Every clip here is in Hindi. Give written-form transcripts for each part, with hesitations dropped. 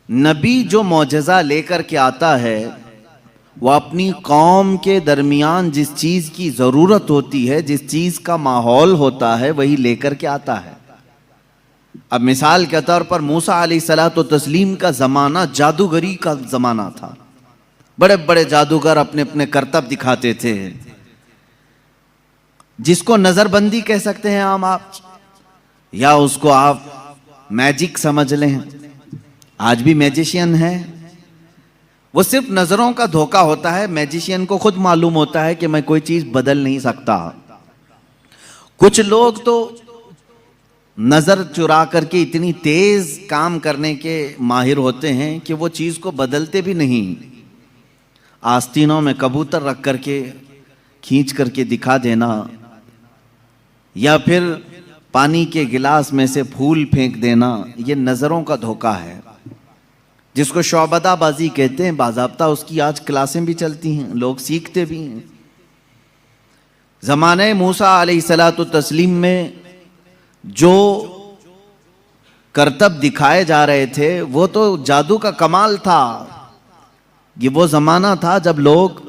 नबी जो मौजज़ा लेकर के आता है वो अपनी कौम के दरमियान जिस चीज़ की ज़रूरत होती है, जिस चीज़ का माहौल होता है, वही लेकर के आता है। अब मिसाल के तौर पर मूसा अलैहिस्सलातु तस्लीम का ज़माना जादूगरी का ज़माना था। बड़े बड़े जादूगर अपने अपने करतब दिखाते थे, जिसको नज़रबंदी कह सकते हैं आप, या उसको आप मैजिक समझ लें। आज भी मैजिशियन है, वो सिर्फ नजरों का धोखा होता है। मैजिशियन को खुद मालूम होता है कि मैं कोई चीज बदल नहीं सकता। कुछ लोग तो नजर चुरा करके इतनी तेज काम करने के माहिर होते हैं कि वो चीज को बदलते भी नहीं। आस्तीनों में कबूतर रख करके खींच करके दिखा देना, या फिर पानी के गिलास में से फूल फेंक देना, ये नजरों का धोखा है, जिसको शौबदाबाजी कहते हैं। बाज़ाब्ता उसकी आज क्लासें भी चलती हैं, लोग सीखते भी हैं। ज़माने मूसा अलैहिस्सलातु तस्लीम में जो करतब दिखाए जा रहे थे वो तो जादू का कमाल था। ये वो ज़माना था जब लोग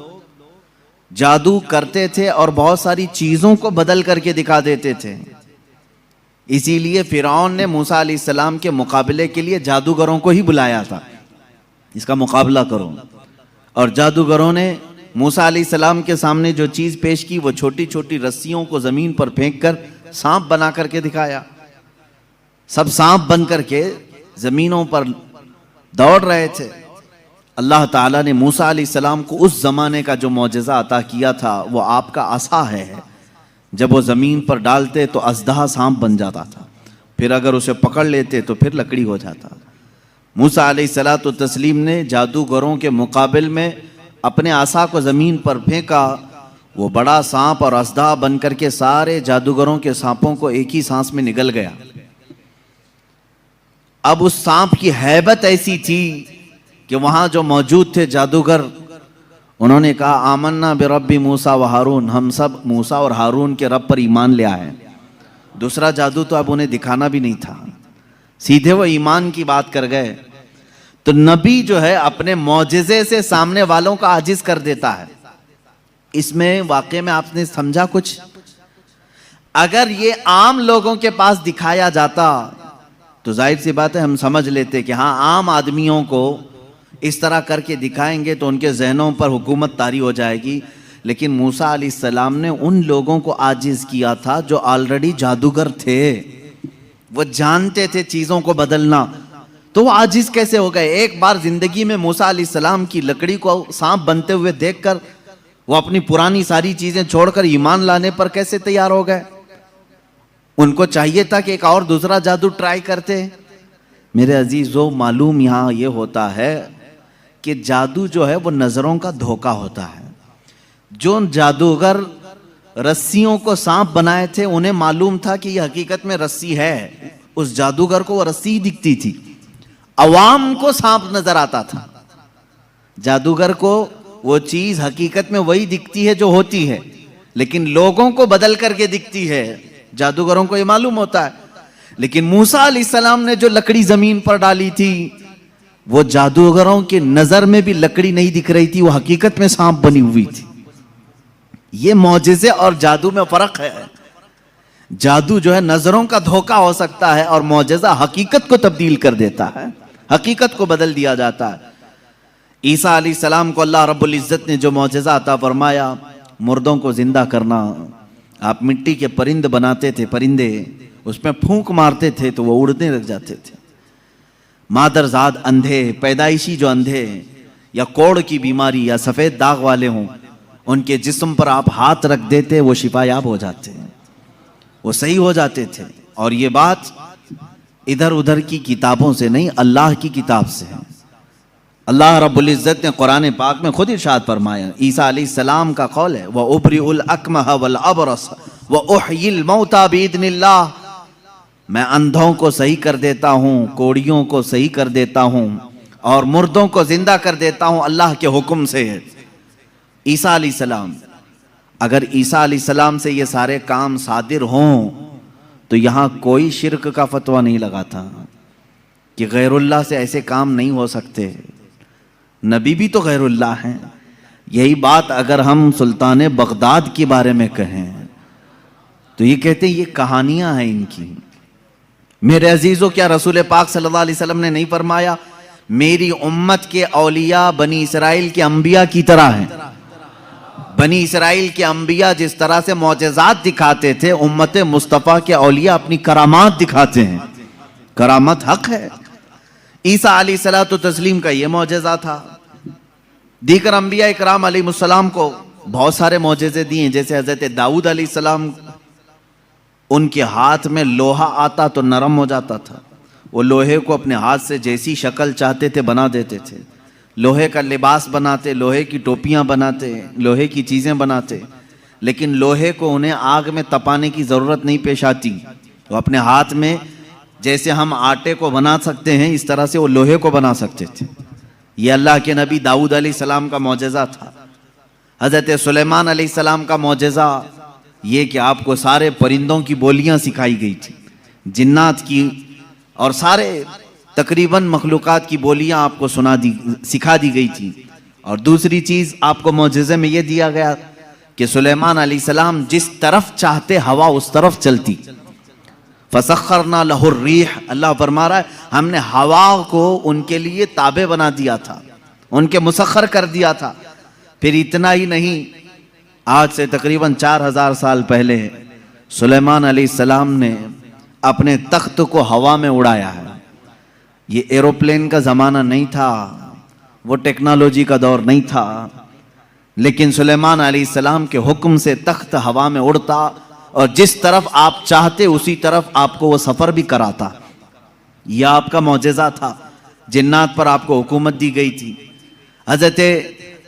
जादू करते थे और बहुत सारी चीज़ों को बदल करके दिखा देते थे। इसीलिए फिरौन ने मूसा अलैहिस्सलाम के मुकाबले के लिए जादूगरों को ही बुलाया था, इसका मुकाबला करो। और जादूगरों ने मूसा अलैहिस्सलाम के सामने जो चीज़ पेश की वो छोटी छोटी रस्सियों को ज़मीन पर फेंक कर सांप बना करके दिखाया। सब सांप बन करके ज़मीनों पर दौड़ रहे थे। अल्लाह ताला ने मूसा अलैहिस्सलाम को उस ज़माने का जो मौजज़ा अता किया था वो आपका असा है। जब वो ज़मीन पर डालते तो अज़दहा सांप बन जाता था, फिर अगर उसे पकड़ लेते तो फिर लकड़ी हो जाता। मूसा अलैहिस्सलातु तस्लीम ने जादूगरों के मुकाबिल में अपने आसा को ज़मीन पर फेंका। वो बड़ा सांप और अज़दहा बन करके सारे जादूगरों के सांपों को एक ही सांस में निगल गया। अब उस सांप की हैबत ऐसी थी कि वहाँ जो मौजूद थे जादूगर, उन्होंने कहा आमन्ना बिरब्बी मूसा व हारून, हम सब मूसा और हारून के रब पर ईमान ले आए। दूसरा जादू तो अब उन्हें दिखाना भी नहीं था, सीधे वो ईमान की बात कर गए। तो नबी जो है अपने मौजिज़े से सामने वालों का आजिज कर देता है। इसमें वाकई में आपने समझा कुछ? अगर ये आम लोगों के पास दिखाया जाता तो जाहिर सी बात है हम समझ लेते कि हाँ, आम आदमियों को इस तरह करके दिखाएंगे तो उनके जहनों पर हुकूमत तारी हो जाएगी। लेकिन मूसा अलैहिस्सलाम ने उन लोगों को आजिज किया था जो ऑलरेडी जादूगर थे, वो जानते थे चीज़ों को बदलना। तो वो आजिज कैसे हो गए? एक बार जिंदगी में मूसा अलैहिस्सलाम की लकड़ी को सांप बनते हुए देखकर वो अपनी पुरानी सारी चीजें छोड़कर ईमान लाने पर कैसे तैयार हो गए? उनको चाहिए था कि एक और दूसरा जादू ट्राई करते। मेरे अजीजों, मालूम यहाँ ये होता है कि जादू जो है वो नजरों का धोखा होता है। जो जादूगर रस्सियों को सांप बनाए थे उन्हें मालूम था कि यह हकीकत में रस्सी है। उस जादूगर को वो रस्सी ही दिखती थी, अवाम को सांप नजर आता था। जादूगर को वो चीज हकीकत में वही दिखती है जो होती है, लेकिन लोगों को बदल करके दिखती है। जादूगरों को ये मालूम होता है। लेकिन मूसा अलैहिस्सलाम ने जो लकड़ी जमीन पर डाली थी वो जादूगरों की नजर में भी लकड़ी नहीं दिख रही थी, वो हकीकत में सांप बनी हुई थी। ये मौजिज़े और जादू में फर्क है। जादू जो है नजरों का धोखा हो सकता है और मौजिज़ा हकीकत को तब्दील कर देता है, हकीकत को बदल दिया जाता है। ईसा अलैहिस्सलाम को अल्लाह रब्बुल इज्जत ने जो मौजिज़ा अता फरमाया, मुर्दों को जिंदा करना। आप मिट्टी के परिंद बनाते थे, परिंदे उसमें फूंक मारते थे तो वो उड़ने लग जाते थे। मादरजाद अंधे, पैदाइशी जो अंधे या कोढ़ की बीमारी या सफ़ेद दाग वाले हों, उनके जिस्म पर आप हाथ रख देते वो शिफायाब हो जाते हैं, वो सही हो जाते थे। और ये बात इधर उधर की किताबों से नहीं, अल्लाह की किताब से है। अल्लाह रब्बुल इज़्ज़त ने कुरान पाक में खुद इरशाद फरमाया, ईसा अलैहिस्सलाम का कौल है, व उबरिउल अकमह वल अबरस व उहयिल मौता बिइज़्निल्लाह, मैं अंधों को सही कर देता हूँ, कोढ़ियों को सही कर देता हूँ और मुर्दों को जिंदा कर देता हूँ अल्लाह के हुक्म से। ईसा अलैहिस्सलाम, अगर ईसा अलैहिस्सलाम से ये सारे काम सादिर हों तो यहाँ कोई शिर्क का फतवा नहीं लगा था कि गैरुल्लाह से ऐसे काम नहीं हो सकते, नबी भी तो गैरुल्लाह हैं। यही बात अगर हम सुल्तान बगदाद के बारे में कहें तो ये कहते हैं ये कहानियां हैं इनकी। मेरे अजीजों, क्या रसूल पाक सल्लल्लाहु अलैहि वसल्लम ने नहीं फरमाया मेरी उम्मत के औलिया बनी इसराइल के अंबिया की तरह हैं? बनी इसराइल के अंबिया जिस तरह से मौजज़ात दिखाते थे, उम्मत मुस्तफ़ा के औलिया अपनी करामात दिखाते हैं। करामत हक है। ईसा अलैहिस्सलातु तस्लीम का ये मौजज़ा था। दीगर अंबिया इकराम अलैहिमुस्सलाम को बहुत सारे मौजज़े दिए, जैसे हज़रत दाऊद अलैहिस्सलाम, उनके हाथ में लोहा आता तो नरम हो जाता था। वो लोहे को अपने हाथ से जैसी शक्ल चाहते थे बना देते थे। लोहे का लिबास बनाते, लोहे की टोपियां बनाते, लोहे की चीज़ें बनाते, लेकिन लोहे को उन्हें आग में तपाने की ज़रूरत नहीं पेश आती। तो अपने हाथ में जैसे हम आटे को बना सकते हैं, इस तरह से वो लोहे को बना सकते थे। ये अल्लाह के नबी दाऊद अलैहिस्सलाम का मौजज़ा था। हज़रत सुलेमान अलैहिस्सलाम का मौजज़ा ये कि आपको सारे परिंदों की बोलियां सिखाई गई थी, जिन्नात की और सारे तकरीबन मखलूक़ात की बोलियां आपको सिखा दी गई थी। और दूसरी चीज़ आपको मौजज़े में ये दिया गया कि सुलेमान अलैहिस्सलाम जिस तरफ चाहते हवा उस तरफ चलती। फसख्खरना लहुर रीह, अल्लाह फरमा रहा है हमने हवा को उनके लिए ताबे बना दिया था, उनके मुसख्खर कर दिया था। फिर इतना ही नहीं, आज से तकरीबन 4000 साल पहले सुलेमान अलैहिस्सलाम ने अपने तख्त को हवा में उड़ाया है। ये एरोप्लेन का ज़माना नहीं था, वो टेक्नोलॉजी का दौर नहीं था, लेकिन सुलेमान अलैहिस्सलाम के हुक्म से तख्त हवा में उड़ता और जिस तरफ आप चाहते उसी तरफ आपको वो सफ़र भी कराता। यह आपका मौजज़ा था। जिन्नात पर आपको हुकूमत दी गई थी। हज़रत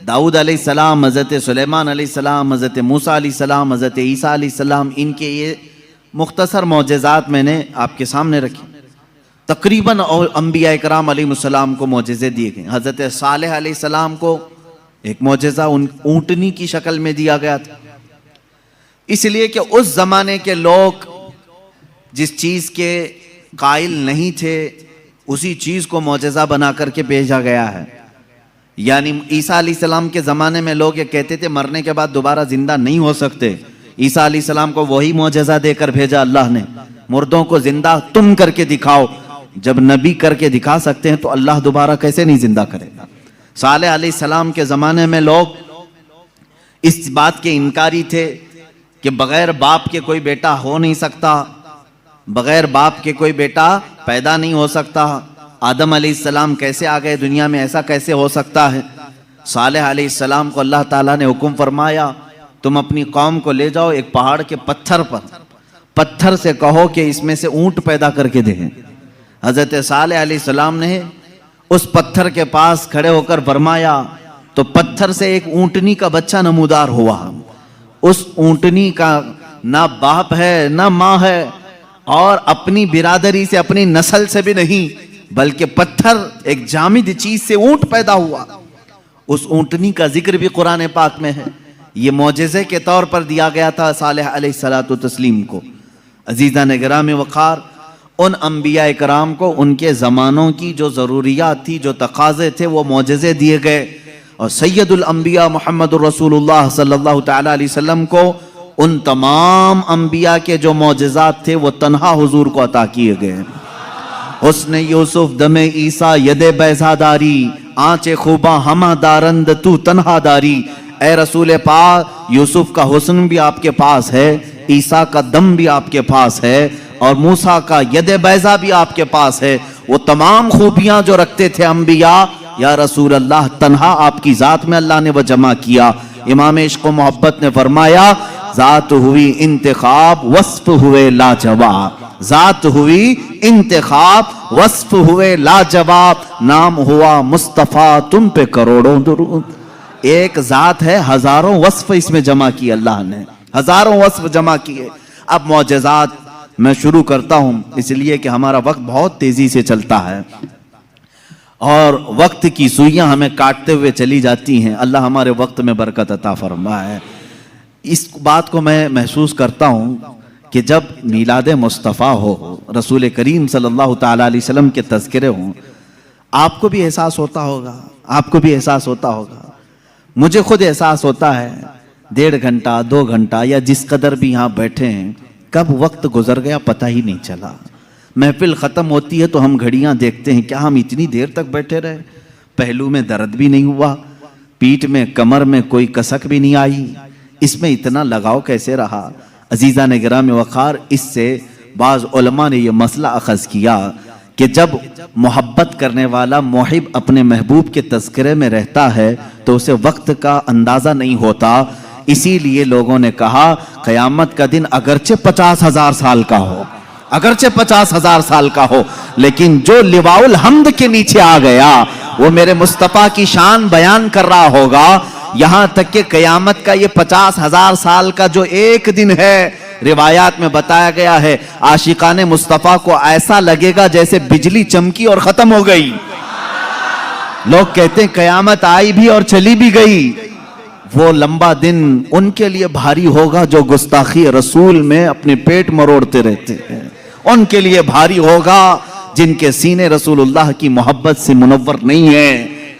दाऊद अलैहिस्सलाम, हज़रत सुलेमान अलैहिस्सलाम, हज़रत मूसा अलैहिस्सलाम, हज़रत ईसा अलैहिस्सलाम, इनके ये मुख्तसर मौजज़ात मैंने आपके सामने रखे। तकरीबन और अंबिया इकराम अलैहिमुस्सलाम को मौजज़े दिए गए। हज़रत सालेह अलैहिस्सलाम को एक मौजज़ा ऊँटनी की शक्ल में दिया गया था, इसलिए कि उस ज़माने के लोग जिस चीज़ के कायल नहीं थे उसी चीज़ को मौजज़ा बना करके भेजा गया है। यानी ईसा अलैहिस्सलाम के ज़माने में लोग ये कहते थे मरने के बाद दोबारा ज़िंदा नहीं हो सकते। ईसा अलैहिस्सलाम को वही मौजज़ा देकर भेजा अल्लाह ने, मुर्दों को ज़िंदा तुम करके दिखाओ। जब नबी करके दिखा सकते हैं तो अल्लाह दोबारा कैसे नहीं ज़िंदा करेगा। सालेह अलैहिस्सलाम के ज़माने में लोग इस बात के इनकारी थे कि बग़ैर बाप के कोई बेटा हो नहीं सकता, बग़ैर बाप के कोई बेटा पैदा नहीं हो सकता। आदम अलैहिस्सलाम कैसे आ गए दुनिया में, ऐसा कैसे हो सकता है। सालेह अलैहिस्सलाम को अल्लाह ताला ने हुक्म फरमाया तुम अपनी कौम को ले जाओ एक पहाड़ के पत्थर पर, पत्थर से कहो कि इसमें से ऊंट पैदा करके दें। हज़रत सालेह अलैहिस्सलाम ने उस पत्थर के पास खड़े होकर फरमाया तो पत्थर से एक ऊंटनी का बच्चा नमूदार हुआ। उस ऊंटनी का ना बाप है ना माँ है और अपनी बिरादरी से अपनी नस्ल से भी नहीं, बल्कि पत्थर एक जामिद चीज से ऊंट पैदा हुआ। उस ऊंटनी का जिक्र भी कुरान पाक में है। ये मौजज़े के तौर पर दिया गया था सालेह अलैहिस्सलातु तस्लीम को। अजीज़ा ने गिरामी वक़ार, उन अंबिया इकराम को उनके ज़मानों की जो ज़रूरियात थी, जो तकाज़े थे, वो मौजज़े दिए गए। और सैयदुल अंबिया मुहम्मदुर रसूलुल्लाह सल्लल्लाहु तआला अलैहि वसल्लम को उन तमाम अंबिया के जो मौजज़ात थे वो तन्हा हुजूर को अता किए गए। हुस्न यूसुफ दमे ईसा यदे बैज़ादारी, आंचे खूबा हमा दारंद तू तन्हा दारी। ए रसूल पाक, यूसुफ का हुस्न भी आपके पास है, ईसा का दम भी आपके पास है और मूसा का यदे बैज़ा भी आपके पास है। वो तमाम खूबियां जो रखते थे अंबिया, या रसूल अल्लाह, तन्हा आपकी ज़ात में अल्लाह ने वह जमा किया। इमाम इश्क़ व मोहब्बत ने फरमाया ज़ात हुई इंतखाब वस्फ हुए लाजवाब, ज़ात हुई इंतखाब वस्फ हुए लाजवाब, नाम हुआ मुस्तफ़ा तुम पे करोड़ों दुरूद। एक ज़ात है, हज़ारों वस्फ इसमें जमा किए अल्लाह ने, हज़ारों वस्फ जमा किए। अब मौजज़ात मैं शुरू करता हूँ, इसलिए कि हमारा वक्त बहुत तेज़ी से चलता है और वक्त की सुइयां हमें काटते हुए चली जाती हैं। अल्लाह हमारे वक्त में बरकत अता फरमाए। इस बात को मैं महसूस करता हूँ कि जब मीलाद मुस्तफ़ा हो, रसूल करीम सल्लल्लाहु ताला अलैहि वसल्लम के तज़किरे हों, आपको भी एहसास होता होगा, आपको भी एहसास होता होगा, मुझे खुद एहसास होता है। 1.5 घंटा 2 घंटा या जिस कदर भी यहाँ बैठे हैं, कब वक्त गुजर गया पता ही नहीं चला। महफिल ख़त्म होती है तो हम घड़ियाँ देखते हैं, क्या हम इतनी देर तक बैठे रहे? पहलू में दर्द भी नहीं हुआ, पीठ में कमर में कोई कसक भी नहीं आई, इसमें इतना लगाव कैसे रहा? अजीज़ा ने गिराम वक़ार, इससे बाज़ उलमा ने यह मसला अखज़ किया कि जब मोहब्बत करने वाला मुहिब अपने महबूब के तज़किरे में रहता है तो उसे वक्त का अंदाज़ा नहीं होता। इसीलिए लोगों ने कहा क़यामत का दिन अगरचे 50,000 साल का हो, अगरचे 50,000 साल का हो, लेकिन जो लिवाउल हम्द के नीचे आ गया वो मेरे मुस्तफ़ा की शान बयान कर रहा होगा। यहां तक कि क़यामत का ये 50,000 साल का जो एक दिन है, रिवायात में बताया गया है, आशिकाने मुस्तफ़ा को ऐसा लगेगा जैसे बिजली चमकी और खत्म हो गई। लोग कहते हैं क़यामत आई भी और चली भी गई। वो लंबा दिन उनके लिए भारी होगा जो गुस्ताखी रसूल में अपने पेट मरोड़ते रहते हैं, उनके लिए भारी होगा जिनके सीने रसूलुल्लाह की मोहब्बत से मुनव्वर नहीं है।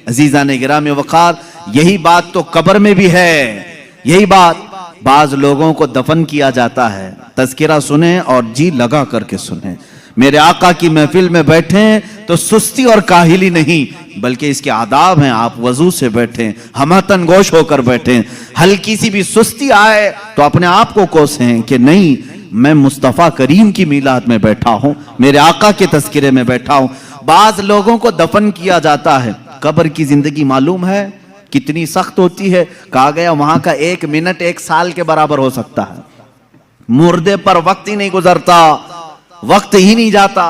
अजीज़ा ने गिराम वक़ार, यही बात तो कब्र में भी है, यही बात। बाज लोगों को दफन किया जाता है, तज़किरा सुने और जी लगा करके सुने। मेरे आका की महफिल में बैठे तो सुस्ती और काहिली नहीं, बल्कि इसके आदाब हैं। आप वजू से बैठें, हमतन गोश होकर बैठें। हल्की सी भी सुस्ती आए तो अपने आप को कोसें कि नहीं, मैं मुस्तफ़ा करीम की मीलाद में बैठा हूँ, मेरे आका के तज़किरे में बैठा हूँ। बाज लोगों को दफन किया जाता है। कब्र की जिंदगी मालूम है कितनी सख्त होती है? कहा गया वहां का 1 मिनट 1 साल के बराबर हो सकता है। मुर्दे पर वक्त ही नहीं गुजरता, वक्त ही नहीं जाता,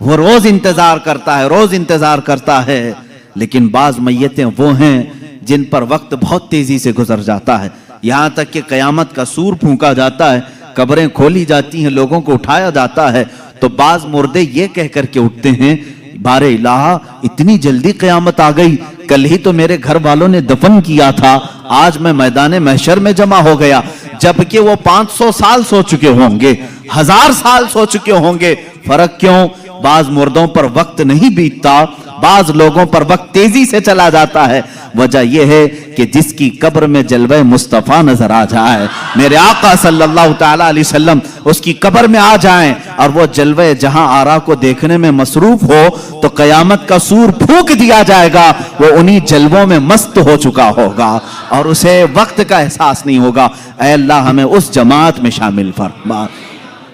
वो रोज इंतजार करता है, रोज इंतजार करता है। लेकिन बाज मैयतें वो हैं जिन पर वक्त बहुत तेजी से गुजर जाता है। यहां तक कि कयामत का सूर फूंका जाता है, कब्रें खोली जाती हैं, लोगों को उठाया जाता है, तो बाज मुर्दे ये कह करके उठते हैं, बारे इलाहा इतनी जल्दी कयामत आ गई, कल ही तो मेरे घर वालों ने दफन किया था, आज मैं मैदान महशर में जमा हो गया। जबकि वो 500 साल सो चुके होंगे, 1000 साल सो चुके होंगे। फर्क क्यों? बाज मुर्दों पर वक्त नहीं बीतता, बाज लोगों पर वक्त तेजी से चला जाता है। वजह यह है कि जिसकी कब्र में जलवे मुस्तफ़ा नजर आ जाए, मेरे आका सल्लल्लाहु ताला अलैहि वसल्लम उसकी कब्र में आ जाएं और वो जलवे जहां आरा को देखने में मसरूफ हो, तो कयामत का सूर फूंक दिया जाएगा। वो उन्हीं जलवों में मस्त हो चुका होगा और उसे वक्त का एहसास नहीं होगा। ऐ अल्लाह हमें उस जमात में शामिल फरमा।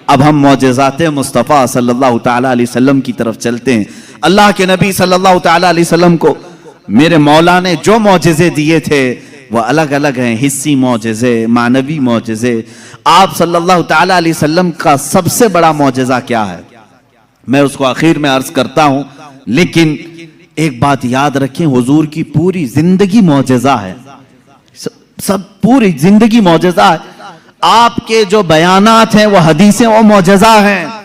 अब हम मौजज़ाते मुस्तफ़ा सल्लल्लाहु ताला अलैहि वसल्लम की तरफ चलते हैं। अल्लाह के नबी सल्लल्लाहु ताला अलैहि वसल्लम को मेरे मौला ने जो मौजज़े दिए थे वो अलग अलग हैं, हिस्सी मौजज़े, मानवी मौजज़े। आप सल्लल्लाहु ताला अलैहि वसल्लम का सबसे बड़ा मौजज़ा क्या है, मैं उसको आखिर में अर्ज करता हूं। लेकिन एक बात याद रखें, हुजूर की पूरी जिंदगी मौजज़ा है, सब पूरी जिंदगी मौजज़ा है। आपके जो बयानात हैं वो हदीसें, वो मौजज़ा हैं।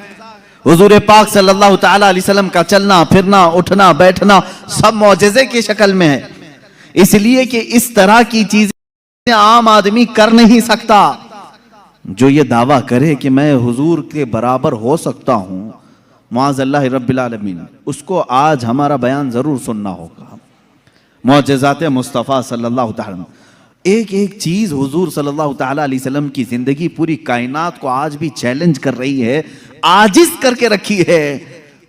हुजूर पाक सल्लल्लाहु ताला अलैहि वसल्लम का चलना फिरना, उठना बैठना सब मौजज़े की शक्ल में है, इसलिए कि इस तरह की चीजें आम आदमी कर नहीं सकता। जो ये दावा करे कि मैं हुजूर के बराबर हो सकता हूं, मुआज़ल्लाह रब्बिल आलमीन, उसको आज हमारा बयान जरूर सुनना होगा। मौजज़ाते मुस्तफ़ा सल्लल्लाहु ताला, एक एक चीज हुजूर सल्लल्लाहु ताला अलैहि वसल्लम की जिंदगी पूरी कायनात को आज भी चैलेंज कर रही है, आजिज करके रखी है।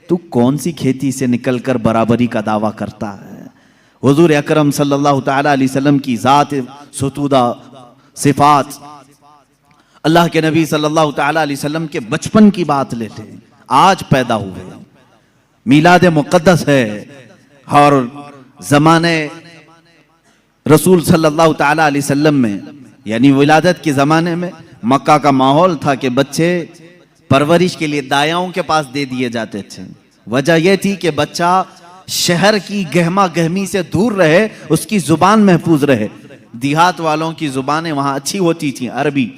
तू कौन सी खेती से निकलकर बराबरी का दावा करता है? हुजूर अकरम सल्लल्लाहु ताला अलैहि वसल्लम की जात सुतूदा सिफात, अल्लाह के नबी सल्लल्लाहु ताला अलैहि वसल्लम के बचपन की बात लेते हैं। आज पैदा हुए, मीलाद मुक़द्दस है और जमाने रसूल सल्लल्लाहु ताला अलैहि वसल्लम में, यानी विलादत के ज़माने में मक्का का माहौल था कि बच्चे परवरिश के लिए दायाओं के पास दे दिए जाते थे। वजह यह थी कि बच्चा शहर की गहमा गहमी से दूर रहे, उसकी ज़ुबान महफूज रहे। देहात वालों की ज़ुबानें वहाँ अच्छी होती थी, अरबी,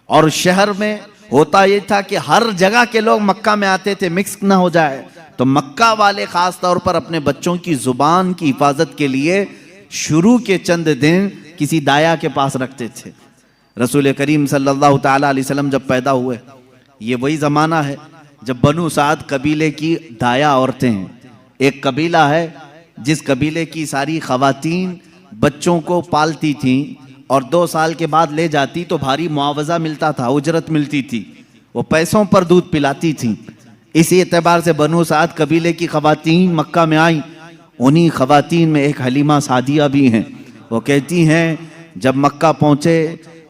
और शहर में होता यह था कि हर जगह के लोग मक्का में आते थे, मिक्स ना हो जाए। तो मक्का वाले ख़ास तौर पर अपने बच्चों की ज़ुबान की हिफाजत के लिए शुरू के चंद दिन किसी दाया के पास रखते थे। रसूल करीम सल्लल्लाहु ताला अलैहि वसल्लम जब पैदा हुए ये वही ज़माना है जब बनु साद कबीले की दाया औरतें, एक कबीला है जिस कबीले की सारी खवातीन बच्चों को पालती थीं और 2 साल के बाद ले जाती तो भारी मुआवजा मिलता था, उजरत मिलती थी, वो पैसों पर दूध पिलाती थीं। इसी एतबार से बनु साद कबीले की खवातीन मक्का में आई। उन्हीं खवातीन में एक हलीमा सादिया भी हैं। वो कहती हैं जब मक्का पहुँचे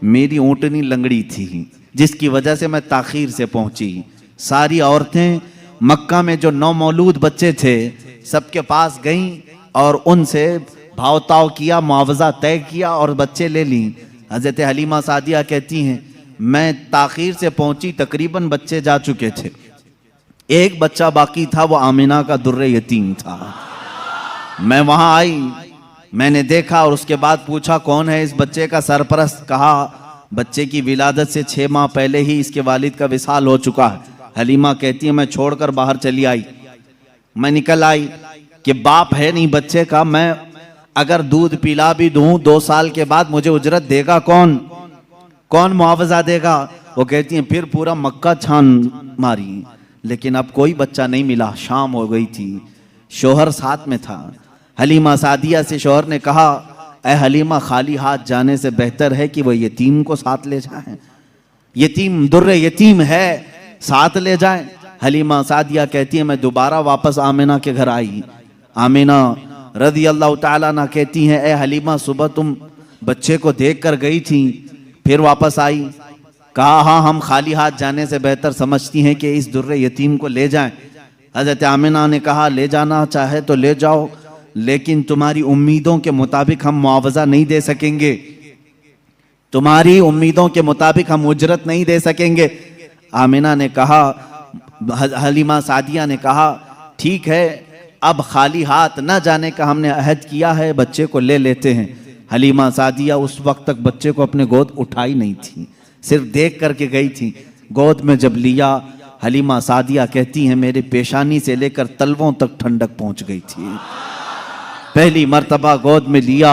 मेरी ऊँटनी लंगड़ी थी, जिसकी वजह से मैं ताखीर से पहुँची। सारी औरतें मक्का में जो नौमौलूद बच्चे थे सबके पास गईं और उनसे भावताव किया, मुआवजा तय किया और बच्चे ले ली। हज़रत हलीमा सादिया कहती हैं मैं ताखीर से पहुँची, तकरीबन बच्चे जा चुके थे, एक बच्चा बाकी था, वो आमिना का दुर्रे यतीम था। मैं वहाँ आई, मैंने देखा और उसके बाद पूछा कौन है इस बच्चे का सरपरस्त। कहा बच्चे की विलादत से 6 माह पहले ही इसके वालिद का विसाल हो चुका है। हलीमा कहती है मैं छोड़कर बाहर चली आई। मैं निकल आई कि बाप है नहीं बच्चे का, मैं अगर दूध पिला भी दूं 2 साल के बाद मुझे उजरत देगा कौन, कौन मुआवजा देगा। वो कहती हैं फिर पूरा मक्का छान मारी, लेकिन अब कोई बच्चा नहीं मिला। शाम हो गई थी, शोहर साथ में था। हलीमा सादिया से शोहर ने कहा ऐ हलीमा, खाली हाथ जाने से बेहतर है कि वो यतीम को साथ ले जाएं, यतीम दुर्रे यतीम है, साथ ले जाएं। हलीमा सादिया कहती है मैं दोबारा वापस आमिना के घर आई। आमिना रज़ी अल्लाह ताला अन्हा कहती हैं ए हलीमा, सुबह तुम बच्चे को देख कर गई थी, फिर वापस आई। कहा हाँ, हम खाली हाथ जाने से बेहतर समझती हैं कि इस दुर्रे यतीम को ले जाएं। हज़रत आमिना ने कहा ले जाना चाहे तो ले जाओ, लेकिन तुम्हारी उम्मीदों के मुताबिक हम मुआवजा नहीं दे सकेंगे, तुम्हारी उम्मीदों के मुताबिक हम उजरत नहीं दे सकेंगे। आमिना ने कहा, हलीमा सादिया ने कहा ठीक है, अब खाली हाथ न जाने का हमने अहद किया है, बच्चे को ले लेते हैं। हलीमा सादिया उस वक्त तक बच्चे को अपने गोद उठाई नहीं थी, सिर्फ देख करके गई थी। गोद में जब लिया, हलीमा सादिया कहती हैं मेरे पेशानी से लेकर तलवों तक ठंडक पहुंच गई थी। पहली मर्तबा गोद में लिया,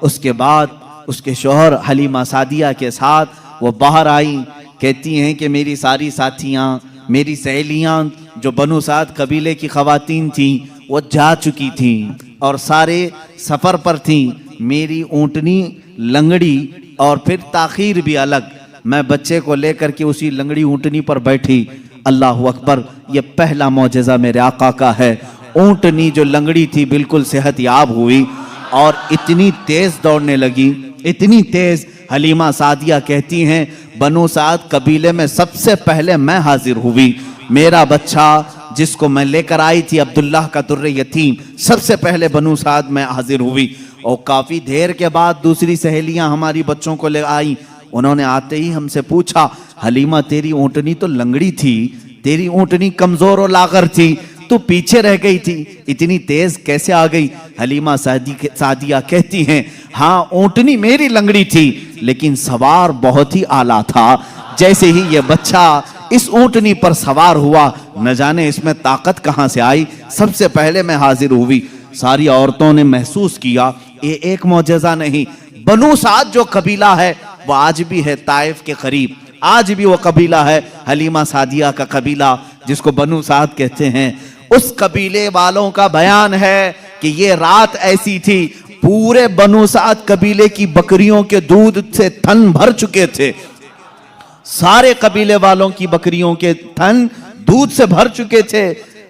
उसके बाद उसके शोहर हलीमा सादिया के साथ वो बाहर आई। कहती हैं कि मेरी सारी साथियाँ, मेरी सहेलियाँ जो बनु साद कबीले की खवातीन थीं वो जा चुकी थीं और सारे सफ़र पर थीं। मेरी ऊँटनी लंगड़ी और फिर ताखीर भी अलग। मैं बच्चे को लेकर के उसी लंगड़ी ऊँटनी पर बैठी। अल्लाह अकबर, ये पहला मौजज़ा मेरे आका का है। ऊँटनी जो लंगड़ी थी बिल्कुल सेहत याब हुई और इतनी तेज़ दौड़ने लगी, इतनी तेज़। हलीमा सादिया कहती हैं बनु साद कबीले में सबसे पहले मैं हाजिर हुई। मेरा बच्चा जिसको मैं लेकर आई थी अब्दुल्लाह का दुर्रे यतीम, सबसे पहले बनु साद में हाजिर हुई। और काफ़ी देर के बाद दूसरी सहेलियां हमारी बच्चों को ले आई। उन्होंने आते ही हमसे पूछा हलीमा तेरी ऊँटनी तो लंगड़ी थी, तेरी ऊँटनी कमज़ोर और लागर थी, तू पीछे रह गई थी, इतनी तेज कैसे आ गई। हलीमा सादिया कहती हैं हाँ, ऊँटनी मेरी लंगड़ी थी लेकिन सवार बहुत ही आला था। जैसे ही ये बच्चा इस ऊँटनी पर सवार हुआ, न जाने इसमें ताकत कहाँ से आई, सबसे पहले मैं हाजिर हुई। सारी औरतों ने महसूस किया ये एक मौजज़ा नहीं, बनु साद जो कबीला है वो आज भी है ताइफ के करीब, आज भी वो कबीला है हलीमा सादिया का कबीला जिसको बनु साद कहते हैं। उस कबीले वालों का बयान है कि ये रात ऐसी थी, पूरे बनु साद कबीले की बकरियों के दूध से थन भर चुके थे, सारे कबीले वालों की बकरियों के थन दूध से भर चुके थे।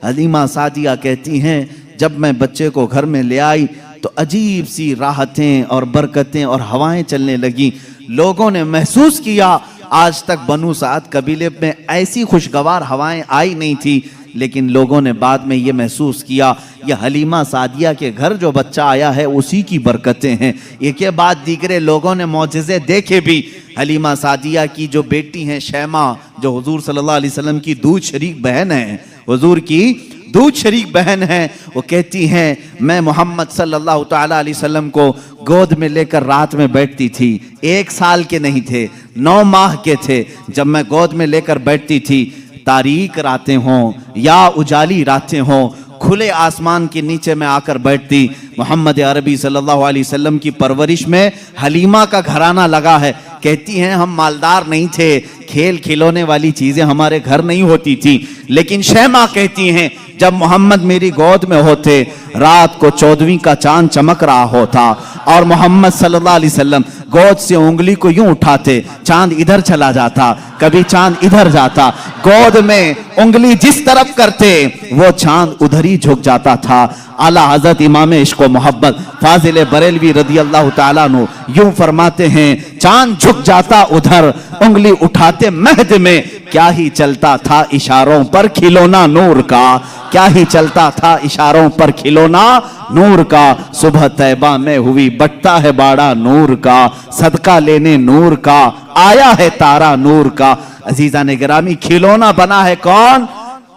हलीमा सादिया कहती हैं जब मैं बच्चे को घर में ले आई तो अजीब सी राहतें और बरकतें और हवाएं चलने लगी। लोगों ने महसूस किया आज तक बनु साद कबीले में ऐसी खुशगवार हवाएं आई नहीं थी, लेकिन लोगों ने बाद में ये महसूस किया यह हलीमा सादिया के घर जो बच्चा आया है उसी की बरकतें हैं। एक के बाद दीगरे लोगों ने मौजज़े देखे भी। हलीमा सादिया की जो बेटी हैं शैमा, जो हुजूर सल्लल्लाहु अलैहि वसल्लम की दूध शरीक बहन है, हुजूर की दूध शरीक बहन है, वो कहती हैं मैं मोहम्मद सल्लल्लाहु ताला अलैहि वसल्लम को गोद में लेकर रात में बैठती थी। 1 साल के नहीं थे, 9 माह के थे जब मैं गोद में लेकर बैठती थी। तारीक रातें हों या उजाली रातें हों, खुले आसमान के नीचे मैं आकर बैठती। मोहम्मद अरबी सल्लल्लाहु अलैहि वसल्लम की परवरिश में हलीमा का घराना लगा है कहती हैं हम मालदार नहीं थे, खेल खिलौने वाली चीजें हमारे घर नहीं होती थी, लेकिन शैमा कहती हैं जब मोहम्मद मेरी गोद में होते, रात को 14वीं का चांद चमक रहा होता और मोहम्मद सल्लल्लाहु अलैहि वसल्लम गोद से उंगली को यूं उठाते, चांद इधर चला जाता, कभी चांद इधर जाता, गोद में उंगली जिस तरफ करते वो चांद उधर ही झुक जाता था। आला हजरत इमाम इश्क व मोहब्बत फाजिल बरेलवी रदी अल्लाह ताला अन्हु यूं फरमाते हैं, चांद झुक जाता उधर, उंगली उठाते महद में, क्या ही चलता था इशारों पर खिलौना नूर का, क्या ही चलता था इशारों पर खिलौना नूर का। सुबह तैबा में हुई बटता है बाड़ा नूर का, सदका लेने नूर का आया है तारा नूर का। अजीजा ने गिरामी, खिलौना बना है कौन?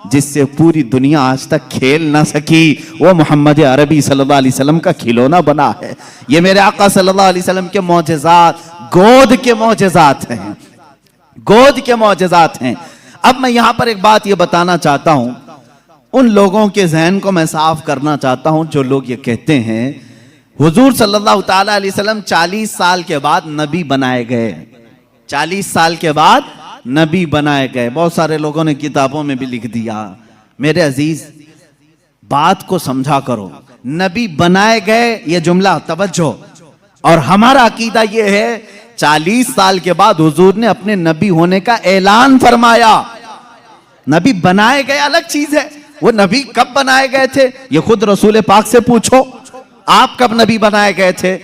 जिससे पूरी दुनिया आज तक खेल ना सकी, वो मोहम्मद अरबी सल्लल्लाहु अलैहि वसल्लम का खिलौना बना है। ये मेरे आका सल्लल्लाहु अलैहि वसल्लम के मौजज़ात, गोद के मौजज़ात हैं, गोद के मौजज़ात हैं। अब मैं यहां पर एक बात ये बताना चाहता हूं, उन लोगों के जहन को मैं साफ करना चाहता हूं जो लोग ये कहते हैं हुजूर सल्लल्लाहु ताला अलैहि वसल्लम 40 साल के बाद नबी बनाए गए, 40 साल के बाद नबी बनाए गए। बहुत सारे लोगों ने किताबों में भी लिख दिया। मेरे अजीज, बात को समझा करो, नबी बनाए गए ये जुमला तवज्जो, और हमारा अकीदा ये है 40 साल के बाद हुजूर ने अपने नबी होने का ऐलान फरमाया। नबी बनाए गए अलग चीज है, वो नबी कब बनाए गए थे ये खुद रसूल पाक से पूछो, आप कब नबी बनाए गए थे?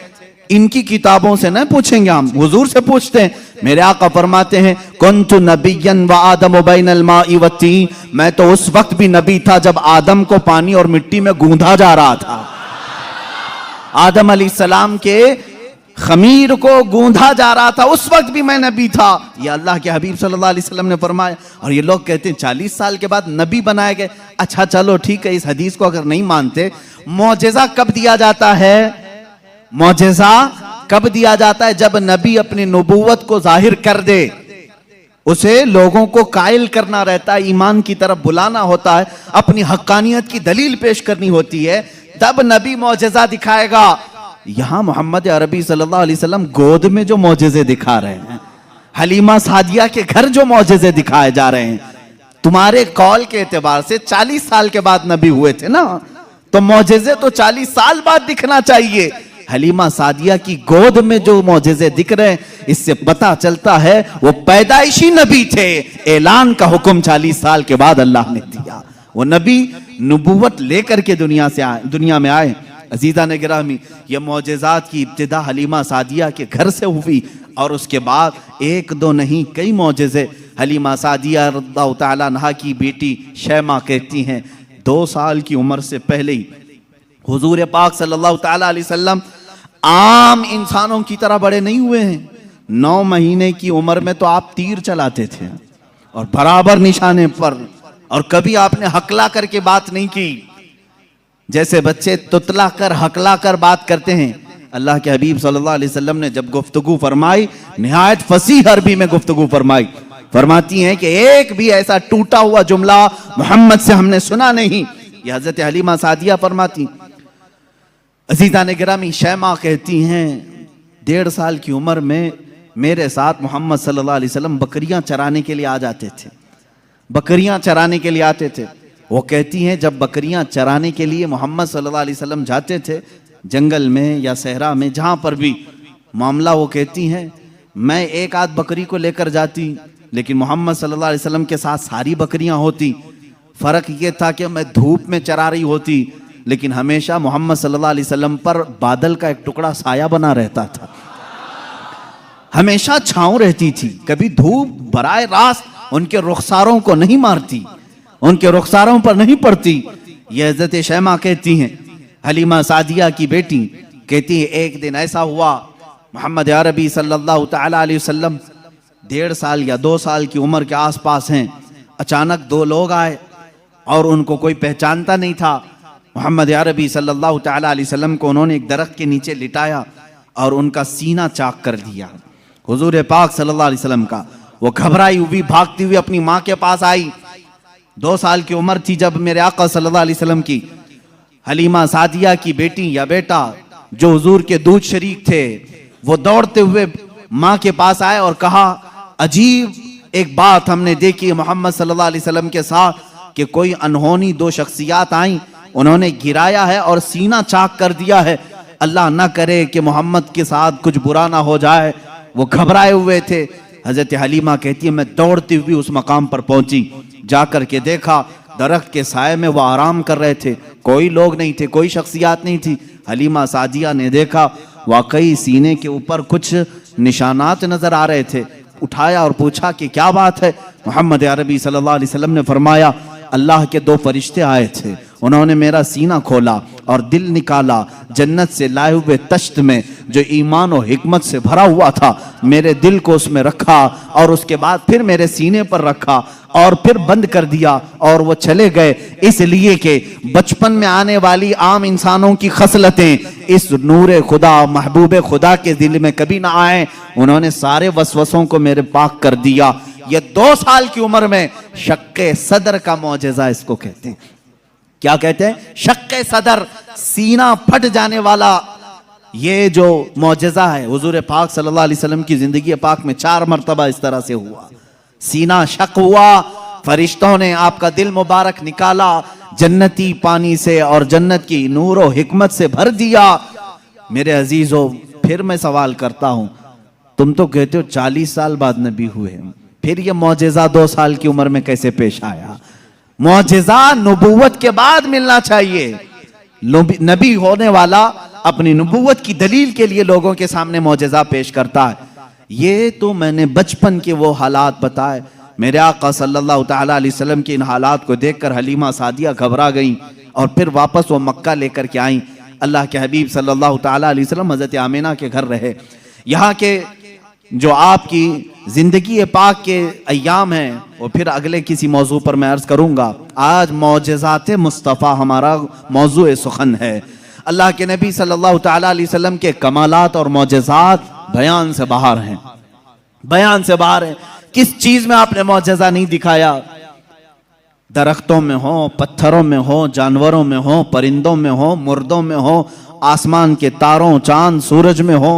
इनकी किताबों से न पूछेंगे, हम हुजूर से पूछते हैं। मेरे आका फरमाते हैं, कुन्तु नबिय्यन व आदम बैनल माई व तीन, मैं तो उस वक्त भी नबी था जब आदम को पानी और मिट्टी में गूंधा जा रहा था। आदम अलैहिस्सलाम के खमीर को गूंधा जा रहा था, उस वक्त भी मैं नबी था। ये अल्लाह के हबीब सल्लल्लाहु अलैहि वसल्लम ने फरमाया। और ये लोग कहते हैं 40 साल के बाद नबी बनाए गए। अच्छा चलो ठीक है, इस हदीस को अगर नहीं मानते, मौजज़ा कब दिया जाता है? मौजज़ा कब दिया जाता है? जब नबी अपनी नबूवत को जाहिर कर दे, उसे लोगों को कायल करना रहता है, ईमान की तरफ बुलाना होता है, अपनी हक्कानियत की दलील पेश करनी होती है, तब नबी मौजज़ा दिखाएगा। यहां मोहम्मद अरबी सल्लल्लाहु अलैहि वसल्लम गोद में जो मौजज़े दिखा रहे हैं, हलीमा सादिया के घर जो मौजज़े दिखाए जा रहे हैं, तुम्हारे कौल के एतबार से 40 साल के बाद नबी हुए थे ना, तो मौजज़े तो 40 साल बाद दिखना चाहिए। हलीमा सादिया की गोद में जो मौजज़े दिख रहे हैं, इससे पता चलता है वो पैदाइशी नबी थे। ऐलान का हुक्म 40 साल के बाद अल्लाह ने दिया। वो नबी नबूवत लेकर के दुनिया में आए। अजीजा ने गिरामी, ये मौजज़ात की इब्तिदा हलीमा सादिया के घर से हुई, और उसके बाद एक दो नहीं कई मौजज़े। हलीमा सादिया रज़ियल्लाहु ताला अन्हा की बेटी शैमा कहती हैं, 2 साल की उम्र से पहले ही हुजूर पाक सल्लल्लाहु ताला अलैहि वसल्लम आम इंसानों की तरह बड़े नहीं हुए हैं। 9 महीने की उम्र में तो आप तीर चलाते थे, और बराबर निशाने पर, और कभी आपने हकला करके बात नहीं की, जैसे बच्चे तुतला कर हकला कर बात करते हैं। अल्लाह के हबीब सल्लल्लाहु अलैहि वसल्लम ने जब गुफ्तगू फरमाई, निहायत फसीह अरबी में गुफ्तगू फरमाई। फरमाती हैं कि एक भी ऐसा टूटा हुआ जुमला मोहम्मद से हमने सुना नहीं। यह हजरत हलीमा सादिया फरमाती। अजीजा ने गिरामी, शैमा कहती हैं 1.5 साल की उम्र में मेरे साथ मोहम्मद सल्लल्लाहु अलैहि वसल्लम बकरियां चराने के लिए आ जाते थे, बकरियां चराने के लिए आते थे। वो कहती हैं जब बकरियां चराने के लिए मोहम्मद सल्लल्लाहु अलैहि वसल्लम जाते थे, जंगल में या सहरा में जहां पर भी मामला, वो कहती हैं मैं एक आध बकरी को लेकर जाती, लेकिन मोहम्मद सल्लल्लाहु अलैहि वसल्लम के साथ सारी बकरियां होती। फर्क ये था कि मैं धूप में चरा रही होती, लेकिन हमेशा मोहम्मद सल्लल्लाहु अलैहि वसल्लम पर बादल का एक टुकड़ा साया बना रहता था, हमेशा छांव रहती थी। कभी धूप बराए रास्त उनके रुखसारों को नहीं मारती, उनके रुखसारों पर नहीं पड़ती। यह हज़रत शैमा कहती हैं, हलीमा सादिया की बेटी कहती है एक दिन ऐसा हुआ, मोहम्मद अरबी सल्लल्लाहु ताला अलैहि वसल्लम 1.5 साल या 2 साल की उम्र के आसपास हैं। अचानक 2 लोग आए और उनको कोई पहचानता नहीं था। मोहम्मद अरबी सल्लल्लाहु ताला अलैहि वसल्लम को उन्होंने एक दरख्त के नीचे लिटाया और उनका सीना चाक कर दिया हुजूर पाक सल्लल्लाहु अलैहि वसल्लम का। वो घबराई हुई भागती हुई अपनी माँ के पास आई। 2 साल की उम्र थी जब मेरे आका सल्लल्लाहु अलैहि वसल्लम की। हलीमा सादिया की बेटी या बेटा जो हुजूर के दूध शरीक थे, वो दौड़ते हुए माँ के पास आए और कहा, अजीब एक बात हमने देखी मोहम्मद सल्लल्लाहु अलैहि वसल्लम के साथ कि कोई अनहोनी दो शख्सियात आई, उन्होंने गिराया है और सीना चाक कर दिया है। अल्लाह ना करे कि मोहम्मद के साथ कुछ बुरा ना हो जाए। वो घबराए हुए थे। हजरत हलीमा कहती है, मैं दौड़ती हुई उस मकाम पर पहुंची, जाकर के देखा दरख्त के साए में वो आराम कर रहे थे, कोई लोग नहीं थे, कोई शख्सियात नहीं थी। हलीमा सादिया ने देखा वाकई सीने के ऊपर कुछ निशानात नजर आ रहे थे। उठाया और पूछा कि क्या बात है। मोहम्मद अरबी सल्लल्लाहु अलैहि वसल्लम ने फरमाया, अल्लाह के दो फरिश्ते आए थे, उन्होंने मेरा सीना खोला और दिल निकाला, जन्नत से लाए हुए तश्त में जो ईमान और हिकमत से भरा हुआ था, मेरे दिल को उसमें रखा और उसके बाद फिर मेरे सीने पर रखा और फिर बंद कर दिया और वो चले गए। इसलिए कि बचपन में आने वाली आम इंसानों की खसलतें इस नूरे खुदा महबूब खुदा के दिल में कभी ना आए। उन्होंने सारे वसवसों को मेरे पाक कर दिया। ये 2 साल की उम्र में शक्के सदर का मौजज़ा इसको कहते हैं। क्या कहते हैं? शक्के सदर, सीना फट जाने वाला ये जो मौजज़ा है। हुजूर पाक सल्लल्लाहु अलैहि वसल्लम की जिंदगी पाक में 4 मरतबा इस तरह से हुआ। सीना शक हुआ, फरिश्तों ने आपका दिल मुबारक निकाला, जन्नती पानी से और जन्नत की नूर और हिकमत से भर दिया। मेरे अजीजों, फिर मैं सवाल करता हूं, तुम तो कहते हो 40 साल बाद नबी हुए, फिर ये मौजज़ा 2 साल की उम्र में कैसे पेश आया? मौजज़ा नबूवत के बाद मिलना चाहिए। नबी होने वाला अपनी नबूवत की दलील के लिए लोगों के सामने मौजज़ा पेश करता है। ये तो मैंने बचपन के वो हालात बताए। मेरे आका सल्लल्लाहु ताला अलैहि वसल्लम के इन हालात को देखकर हलीमा सादिया घबरा गई और फिर वापस वो मक्का लेकर के आई। अल्लाह के हबीब सल्लल्लाहु ताला अलैहि वसल्लम हज़रत आमिना के घर रहे। यहाँ के जो आपकी जिंदगी पाक के अय्याम हैं वो फिर अगले किसी मौजू पर मैं अर्ज करूंगा। आज मौजज़ात मुस्तफ़ा हमारा मौजू सुखन है। अल्लाह के नबी सल्लल्लाहु ताला अलैहि वसल्लम के कमालात और मौजज़ात बयान से बाहर हैं, बयान से बाहर हैं। किस चीज में आपने मौजज़ा नहीं दिखाया? दरख्तों में हो, पत्थरों में हो, जानवरों में हो, परिंदों में हो, मुर्दों में हो, आसमान के तारों, चांद, सूरज में हो,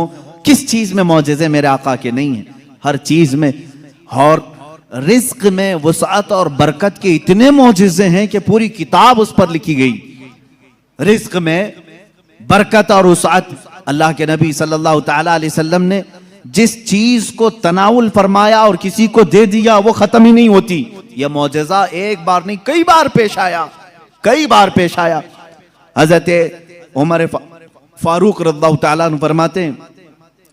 किस चीज में मौजज़े मेरे आका के नहीं है? हर चीज में। और रिस्क में वुसअत और बरकत के इतने मौजज़े हैं कि पूरी किताब उस पर लिखी गई। रिस्क में बरकत और वुसअत, अल्लाह के नबी सल्लल्लाहु ताला अलैहि वसल्लम ने जिस चीज को तनाउल फरमाया और किसी को दे दिया वो खत्म ही नहीं होती। यह मौजज़ा एक बार नहीं कई बार पेश आया, कई बार पेश आया। हजरत उमर फारूक रज़ियल्लाहु ताला अन्हु फरमाते हैं,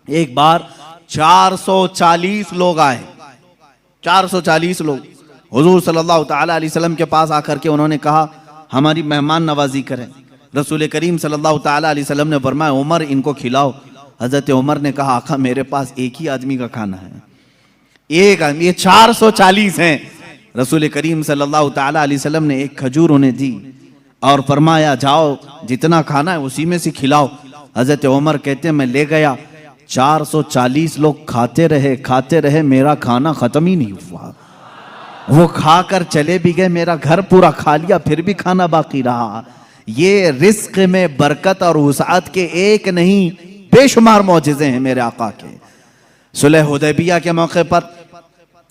एक बार 440 लोग आए, 440 लोग हुजूर सल्लल्लाहु ताला अलैहि वसल्लम के पास आकर के उन्होंने कहा, हमारी मेहमान नवाजी करें। रसूल करीम सल्लल्लाहु ताला अलैहि वसल्लम ने फरमाया, उमर इनको खिलाओ। हजरत उमर ने कहा, आका मेरे पास एक ही आदमी का खाना है, एक आदमी, ये 440 हैं। रसूल करीम सल्लल्लाहु ताला अलैहि वसल्लम ने एक खजूर उन्हें दी और फरमाया, जाओ जितना खाना है उसी में से खिलाओ। हजरत उमर कहते हैं, मैं ले गया, 440 लोग खाते रहे, मेरा खाना खत्म ही नहीं हुआ। वो खाकर चले भी गए, मेरा घर पूरा खा लिया, फिर भी खाना बाकी रहा। ये रिस्क में बरकत और वुसअत के एक नहीं बेशुमार मौजज़े हैं मेरे आका के। सुलह हुदैबिया के मौके पर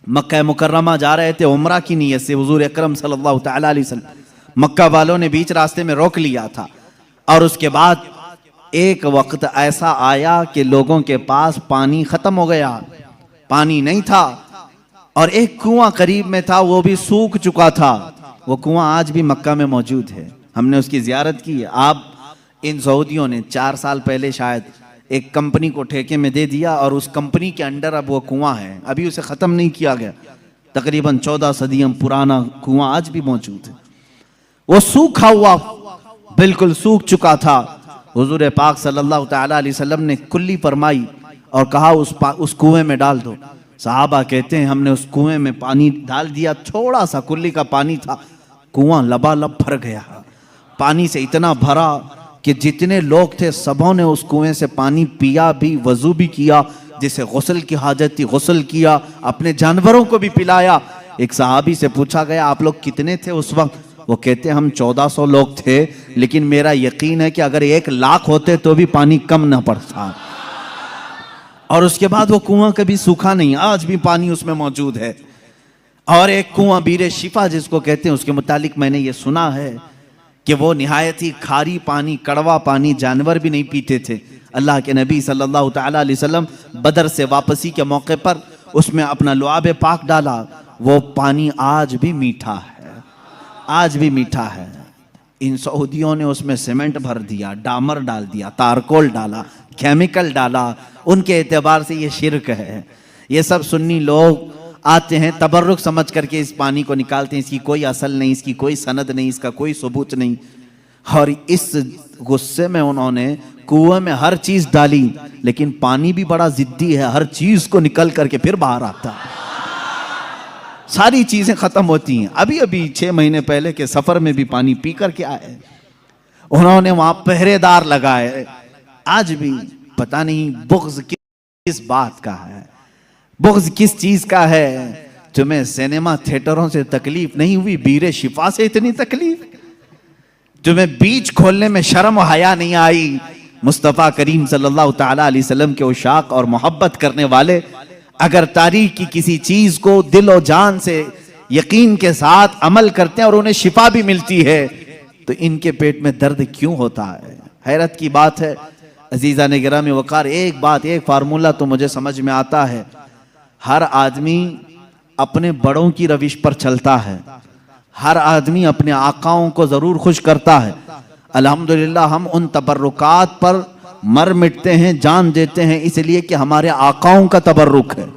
मक्का मुकर्रमा जा रहे थे उम्रा की नीयत से। हुजूर अकरम सल्लल्लाहु ताला अलैहि वसल्लम मक्का वालों ने बीच रास्ते में रोक लिया था और उसके बाद एक वक्त ऐसा आया कि लोगों के पास पानी खत्म हो गया, पानी नहीं था और एक कुआं करीब में था, वो भी सूख चुका था। वो कुआं आज भी मक्का में मौजूद है, हमने उसकी जियारत की है। आप इन सऊदियों ने 4 साल पहले शायद एक कंपनी को ठेके में दे दिया और उस कंपनी के अंडर अब वो कुआं है, अभी उसे ख़त्म नहीं किया गया। तकरीबन 14 सदियों पुराना कुआं आज भी मौजूद है। वो सूखा हुआ, बिल्कुल सूख चुका था। हुजूर पाक सल्लल्लाहु ताला अलैहि वसल्लम ने कुल्ली फरमाई और कहा उस कुएं में डाल दो। सहाबा कहते हैं हमने उस कुएं में पानी डाल दिया, थोड़ा सा कुल्ली का पानी था, कुआं लबालब भर गया। पानी से इतना भरा कि जितने लोग थे सबों ने उस कुएं से पानी पिया भी, वजू भी किया, जिसे गुस्ल की हाजत थी गुस्ल किया, अपने जानवरों को भी पिलाया। एक सहाबी से पूछा गया, आप लोग कितने थे उस वक्त? वो कहते हम 1400 लोग थे, लेकिन मेरा यकीन है कि अगर 1 लाख होते तो भी पानी कम ना पड़ता। और उसके बाद वो कुआं कभी सूखा नहीं, आज भी पानी उसमें मौजूद है। और एक कुआं बीरे शिफा जिसको कहते हैं, उसके मुतालिक मैंने ये सुना है कि वो निहायत ही खारी पानी, कड़वा पानी जानवर भी नहीं पीते थे। अल्लाह के नबी सल्लल्लाहु तआला अलैहि वसल्लम बदर से वापसी के मौके पर उसमें अपना लुआब पाक डाला, वो पानी आज भी मीठा है, आज भी मीठा है। इन सऊदियों ने उसमें सीमेंट भर दिया, डामर डाल दिया, तारकोल डाला, केमिकल डाला, उनके एतबार से ये शिर्क है। ये सब सुन्नी लोग आते हैं तबर्रुक समझ करके इस पानी को निकालते हैं, इसकी कोई असल नहीं, इसकी कोई सनद नहीं, इसका कोई सबूत नहीं। और इस गुस्से में उन्होंने कुएं में हर चीज डाली, लेकिन पानी भी बड़ा जिद्दी है, हर चीज को निकल करके फिर बाहर आता है, सारी चीजें खत्म होती हैं। अभी अभी 6 महीने पहले के सफर में भी पानी पी करके आए, उन्होंने वहां पहरेदार लगाए। आज भी पता नहीं बुग़्ज़ किस बात का है, बुग़्ज़ किस चीज का है। तुम्हें सिनेमा थिएटरों से तकलीफ नहीं हुई, बीरे शिफा से इतनी तकलीफ? तुम्हें बीच खोलने में शर्म और हया नहीं आई? मुस्तफ़ा करीम सल्लल्लाहु तआला अलैहि वसल्लम के उशाक और मोहब्बत करने वाले अगर तारीख की किसी चीज को दिल और जान से यकीन के साथ अमल करते हैं और उन्हें शिफा भी मिलती है, तो इनके पेट में दर्द क्यों होता है? हैरत की बात है अजीज़ा ने गिरामी वकार। एक बात, एक फार्मूला तो मुझे समझ में आता है, हर आदमी अपने बड़ों की रविश पर चलता है, हर आदमी अपने आकाओं को जरूर खुश करता है। अल्हम्दुलिल्लाह हम उन तबर्रुकात पर मर मिटते हैं, जान देते हैं, इसलिए कि हमारे आकाओं का तबर्रुक है।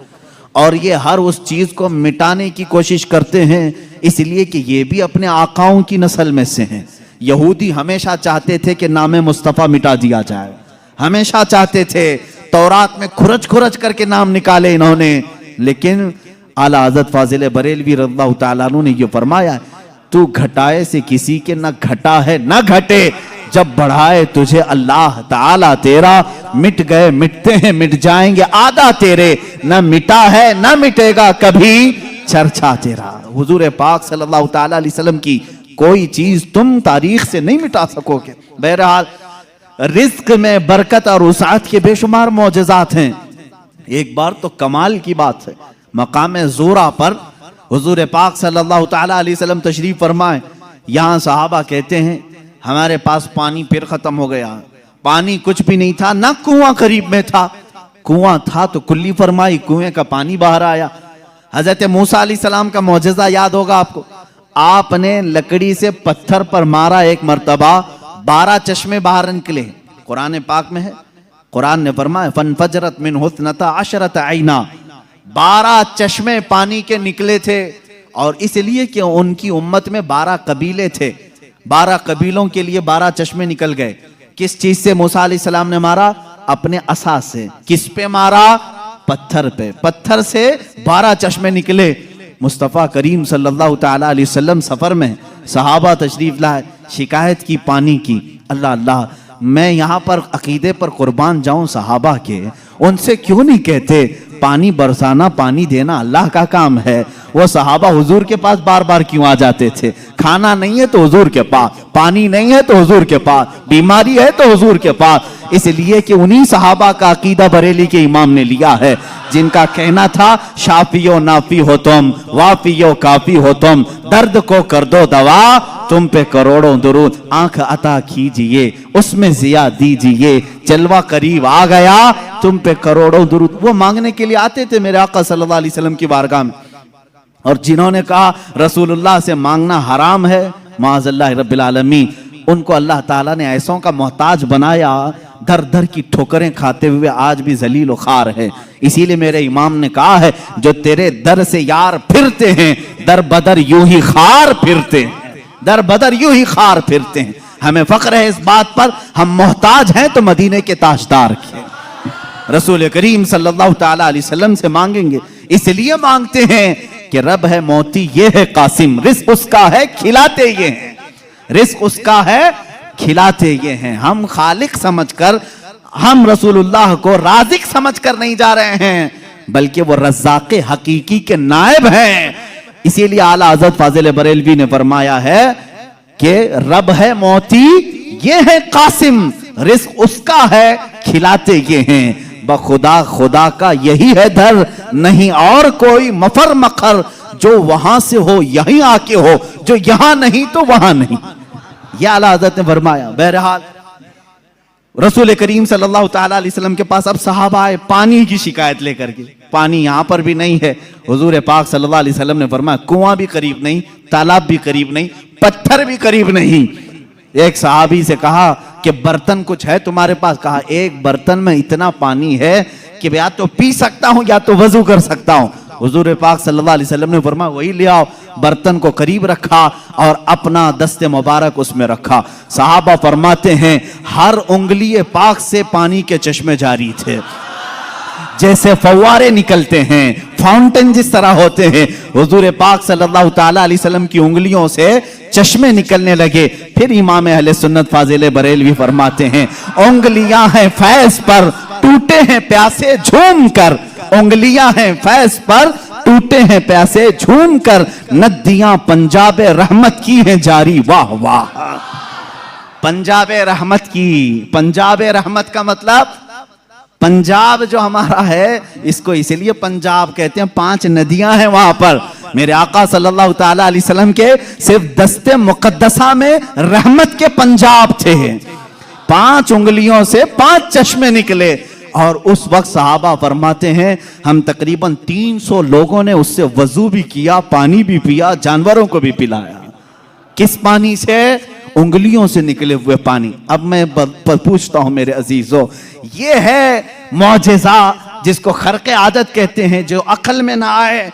और ये हर उस चीज को मिटाने की कोशिश करते हैं, इसलिए कि ये भी अपने आकाओं की नस्ल में से हैं। यहूदी हमेशा चाहते थे कि नाम मुस्तफ़ा मिटा दिया जाए, हमेशा चाहते थे, तौरात में खुरच खुरच करके नाम निकाले इन्होंने। लेकिन आला हज़रत फाजिल बरेलवी रज़ियल्लाहु तआला अन्हु ने ये फरमाया, तू घटाए से किसी के न घटा है न घटे, जब बढ़ाए तुझे अल्लाह ताला तेरा, मिट गए मिटते हैं मिट जाएंगे आदा तेरे, न मिटा है न मिटेगा कभी चर्चा तेरा। हुजूर पाक सल्लल्लाहु ताला अलैहि वसल्लम की कोई चीज तुम तारीख से नहीं मिटा सकोगे। बहरहाल रिज्क में बरकत और उसात के बेशुमार मौजज़ात हैं। एक बार तो कमाल की बात है, मकाम ज़ोरा पर हुजूर पाक सल्लल्लाहु ताला अलैहि वसल्लम तशरीफ फरमाए। यहाँ सहाबा कहते हैं हमारे पास पानी फिर खत्म हो गया, पानी कुछ भी नहीं था, ना कुआं करीब में था, कुआं था तो कुल्ली फरमाई, कुएं का पानी बाहर आया। हजरत मूसा अलैहिस्सलाम का मौजज़ा याद होगा आपको, आपने लकड़ी से पत्थर पर मारा, एक मर्तबा 12 चश्मे बाहर निकले। कुरान पाक में है, कुरान ने फरमाया फनफजरत मिन हुस्नता अशरत आइना, 12 चश्मे पानी के निकले थे। और इसलिए कि उनकी उम्मत में 12 कबीले थे, 12 कबीलों के लिए 12 चश्मे निकल गए। किस चीज से मूसा अलैहिस्सलाम ने मारा? अपने असा से। किस पे मारा? पत्थर पे। पत्थर से 12 चश्मे निकले। मुस्तफ़ा करीम सल्लल्लाहु ताला अलैहि वसल्लम सफर में, सहाबा तशरीफ लाए, शिकायत की पानी की। अल्लाह अल्लाह, मैं यहाँ पर अकीदे पर कुर्बान जाऊं सहाबा के, उनसे क्यों नहीं कहते पानी बरसाना, पानी देना अल्लाह का काम है। वो सहाबा हुजूर के पास बार बार क्यों आ जाते थे? खाना नहीं है तो हुजूर के पास, पानी नहीं है तो हुजूर के पास, बीमारी है तो हुजूर के पास। इसलिए कि उन्हीं सहाबा का अकीदा बरेली के इमाम ने लिया है, जिनका कहना था शाफियो नाफी हो तुम, वाफियो काफी हो तुम, दर्द को कर दो दवा, तुम पे करोड़ों दुरूद, आंख अता कीजिए उसमें जिया दीजिए, जलवा करीब आ गया तुम पे करोड़ों दुरूद। वो मांगने के लिए आते थे मेरे आका सल्लल्लाहु अलैहि वसल्लम की बारगाह में, और जिन्होंने कहा रसूलुल्लाह से मांगना हराम है, माज़अल्लाह रब्बिल आलमीन, उनको अल्लाह ताला ने ऐसों का मोहताज बनाया, दर दर की ठोकरें खाते हुए आज भी जलील व खार है। इसीलिए मेरे इमाम ने कहा है, जो तेरे दर से यार फिरते हैं, दर बदर यूं ही खार फिरते हैं, दर बदर यूं ही खार फिरते हैं। हमें फख्र है इस बात पर, हम मोहताज हैं तो मदीने के ताजदार के रसूल करीम सल्लल्लाहु ताला अलैहि वसल्लम से मांगेंगे। इसलिए मांगते हैं कि रब है मोती ये है कासिम, रिस्क उसका है खिलाते ये हैं, रिस्क उसका है खिलाते ये हैं। हम खालिक समझकर, हम रसूलुल्लाह को राज़िक समझकर नहीं जा रहे हैं, बल्कि वो रज़्ज़ाक़े हकीकी के नायब हैं। इसीलिए आला हज़रत फाजिल बरेलवी ने फरमाया है कि रब है मोती ये है कासिम, रिस्क उसका है खिलाते ये हैं। बखुदा खुदा का यही है दर, नहीं और कोई मफर मखर, जो वहां से हो यहीं आके हो, जो यहां नहीं तो वहां नहीं। यह आला हज़रत ने फरमाया। बहरहाल रसूल करीम सल्लल्लाहु ताला अलैहि वसल्लम के पास अब सहाबा आए पानी की शिकायत लेकर के। पानी यहाँ पर भी नहीं है। हुजूर पाक सल्लल्लाहु अलैहि वसल्लम ने फरमाया कुआं भी करीब नहीं, तालाब भी करीब नहीं, पत्थर भी करीब नहीं। एक सहाबी से कहा कि बर्तन कुछ है तुम्हारे पास? कहा एक बर्तन में इतना पानी है कि या तो पी सकता हूं या तो वजू कर सकता हूं। हुजूर पाक सल्लल्लाहु अलैहि वसल्लम ने फरमाया वही ले आओ। बर्तन को करीब रखा और अपना दस्ते मुबारक उसमें रखा। सहाबा फरमाते हैं हर उंगली पाक से पानी के चश्मे जारी थे, जैसे फव्वारे निकलते हैं, फाउंटेन जिस तरह होते हैं। हुजूर पाक सल्लल्लाहु ताला अलैहि वसल्लम की उंगलियों से चश्मे निकलने लगे। फिर इमाम अहले सुन्नत फाजिल बरेलवी फरमाते हैं उंगलियां हैं फैज पर, टूटे हैं प्यासे झूम कर। उंगलियां हैं फैज पर, टूटे हैं प्यासे झूम कर। नदियां पंजाब रहमत की हैं जारी। वाह वाह, पंजाब रहमत की। पंजाब रहमत का मतलब पंजाब जो हमारा है इसको इसीलिए पंजाब कहते हैं, 5 नदियां हैं वहां पर। मेरे आका सल्लल्लाहु ताला अलैहि वसल्लम के सिर्फ दस्ते मुकद्दसा में रहमत के पंजाब थे। 5 उंगलियों से 5 चश्मे निकले। और उस वक्त सहाबा फरमाते हैं हम तकरीबन 300 लोगों ने उससे वजू भी किया, पानी भी पिया, जानवरों को भी पिलाया। किस पानी से? उंगलियों से निकले हुए पानी। अब मैं पूछता हूं मेरे अजीजों, ये है मौजिज़ा जिसको खर्क़े आदत कहते हैं, जो अकल में ना आए,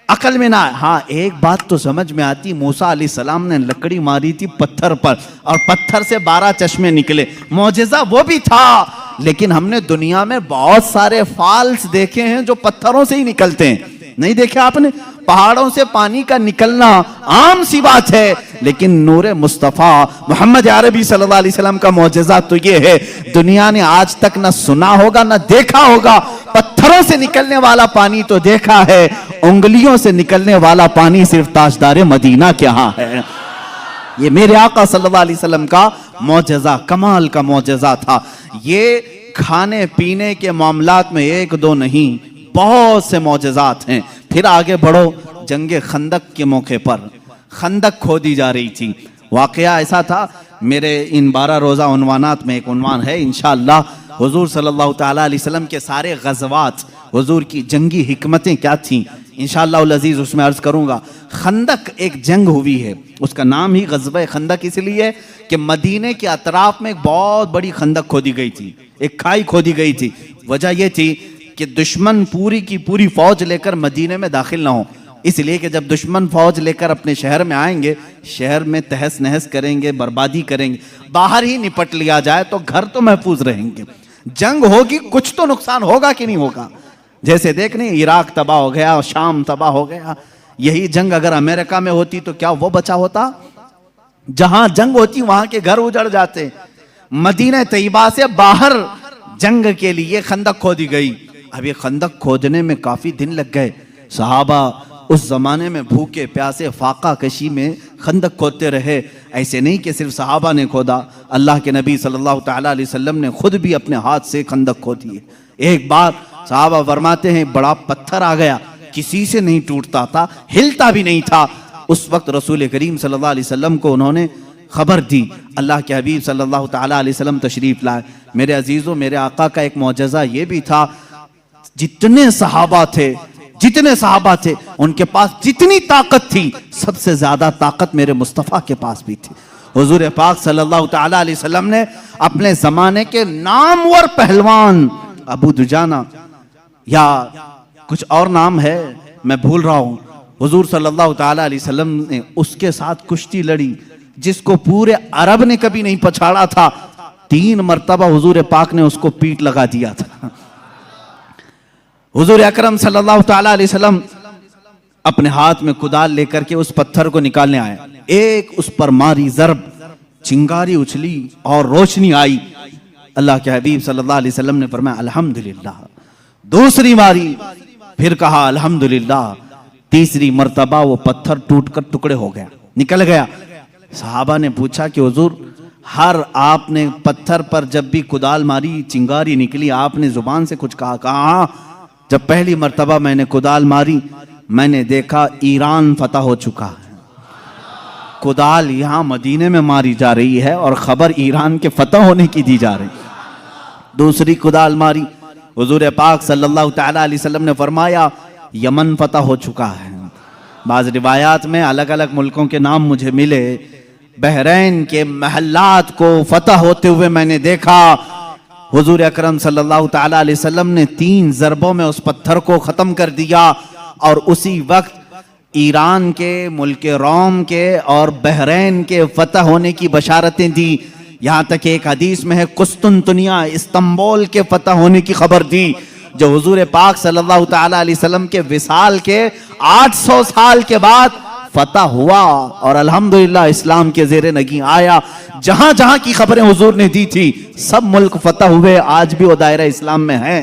अकल में ना आए। हाँ एक बात तो समझ में आती, मूसा अलैहिस्सलाम ने लकड़ी मारी थी पत्थर पर और पत्थर से 12 चश्मे निकले। मौजिज़ा वो भी था, लेकिन हमने दुनिया में बहुत सारे फॉल्स देखे हैं जो पत्थरों से ही निकलते हैं। नहीं देखे आपने? पहाड़ों से पानी का निकलना आम सी बात है, लेकिन नूरे मुस्तफा मोहम्मद अरबी सल्लल्लाहु अलैहि वसल्लम का मौजिज़ा तो ये है, दुनिया ने आज तक ना सुना होगा ना देखा होगा। पत्थरों से निकलने वाला पानी तो देखा है, उंगलियों से निकलने वाला पानी सिर्फ ताजदार मदीना के यहाँ है। ये मेरे आका सल्लल्लाहु अलैहि वसल्लम का मौजिज़ा, कमाल का मौजिज़ा था। ये खाने पीने के मामलात में 1-2 नहीं, बहुत से मौजिज़ात हैं। फिर आगे बढ़ो, जंगे खंदक के मौके पर खंदक खोदी जा रही थी। वाकया ऐसा था, मेरे इन 12 रोज़ा उन्वानात में एक उन्वान है इंशाअल्लाह, हुजूर सल्लल्लाहु ताला अलैहि वसल्लम के सारे गज़वात, हुजूर की जंगी हिकमतें क्या थीं, इंशाअल्लाह उल अज़ीज़ उसमें अर्ज़ करूँगा। खंदक एक जंग हुई है, उसका नाम ही ग़ज़वा खंदक इसलिए कि मदीने के अतराफ में एक बहुत बड़ी खंदक खोदी गई थी, एक खाई खोदी गई थी। वजह यह थी कि दुश्मन पूरी की पूरी फौज लेकर मदीने में दाखिल ना हो, इसलिए कि जब दुश्मन फौज लेकर अपने शहर में आएंगे, शहर में तहस नहस करेंगे, बर्बादी करेंगे। बाहर ही निपट लिया जाए तो घर तो महफूज रहेंगे। जंग होगी, कुछ तो नुकसान होगा कि नहीं होगा। जैसे देख नहीं, इराक तबाह हो गया, शाम तबाह हो गया। यही जंग अगर अमेरिका में होती तो क्या वो बचा होता? जहां जंग होती वहां के घर उजड़ जाते। मदीना तैयबा से बाहर जंग के लिए खंदक खोदी गई। अब ये खंदक खोदने में काफी दिन लग गए। सहाबा उस जमाने में भूखे प्यासे फाका कशी में खंदक खोदते रहे। ऐसे नहीं कि सिर्फ सहाबा ने खोदा, अल्लाह के नबी सल्लल्लाहु ताला अलैहि वसल्लम ने खुद भी अपने हाथ से खंदक खोदी है। एक बार सहाबा फरमाते हैं बड़ा पत्थर आ गया, किसी से नहीं टूटता था, हिलता भी नहीं था। उस वक्त रसूल करीम सल्लल्लाहु अलैहि वसल्लम को उन्होंने खबर दी। अल्लाह के हबीब सल्लल्लाहु ताला अलैहि वसल्लम तशरीफ लाए। मेरे अजीजों, मेरे आका का एक मौजज़ा ये भी था, जितने सहाबा थे उनके पास जितनी ताकत थी, सबसे ज्यादा ताकत मेरे मुस्तफ़ा के पास भी थी। हुजूर पाक सल्लल्लाहु ताला अलैहि वसल्लम ने अपने जमाने के नामवर पहलवान अबू दुजाना या कुछ और नाम है मैं भूल रहा हूं, हुजूर सल्लल्लाहु ताला अलैहि वसल्लम ने उसके साथ कुश्ती लड़ी, जिसको पूरे अरब ने कभी नहीं पछाड़ा था। 3 मरतबा हुजूर पाक ने उसको पीठ लगा दिया था। हुजूर अकरम सल्लल्लाहु ताला अलैहि वसल्लम अपने हाथ में कुदाल लेकर के उस पत्थर को निकालने आए। एक उस पर मारी जरब, चिंगारी उछली और रोशनी आई। अल्लाह के हबीब सल्लल्लाहु अलैहि वसल्लम ने फरमाया अल्हम्दुलिल्लाह। दूसरी मारी, फिर कहा अल्हम्दुलिल्लाह। तीसरी मर्तबा वो पत्थर टूटकर टुकड़े हो गया, निकल गया। सहाबा ने पूछा कि हुजूर हर आपने पत्थर पर जब भी कुदाल मारी चिंगारी निकली, आपने जुबान से कुछ कहा जब पहली मर्तबा मैंने कुदाल मारी मैंने देखा ईरान फतह हो चुका है। कुदाल यहां मदीने में मारी जा रही है और खबर ईरान के फतह होने की दी जा रही है। दूसरी कुदाल मारी, हुजूर पाक सल्लल्लाहु तआला अलैहि वसल्लम ने फरमाया यमन फतह हो चुका है। बाज़ रिवायात में अलग अलग मुल्कों के नाम मुझे मिले, बहरैन के महल्लात को फतह होते हुए मैंने देखा। हुजूर अकरम सल्लल्लाहु तआला अलैहि वसल्लम ने 3 ज़रबों में उस पत्थर को ख़त्म कर दिया और उसी वक्त ईरान के, मुल्क रोम के और बहरैन के फतह होने की बशारतें दी। यहाँ तक एक हदीस में है कुस्तुनतुनिया, इस्तांबुल के फतह होने की खबर दी, जो हुजूर पाक सल्लल्लाहु तआला अलैहि वसल्लम के विसाल के 800 साल के बाद फतह हुआ और अल्हम्दुलिल्लाह इस्लाम के ज़ेरे नगी आया। जहां जहां की खबरें हुजूर ने दी थी सब मुल्क फतह हुए, आज भी वो दायरा इस्लाम में है।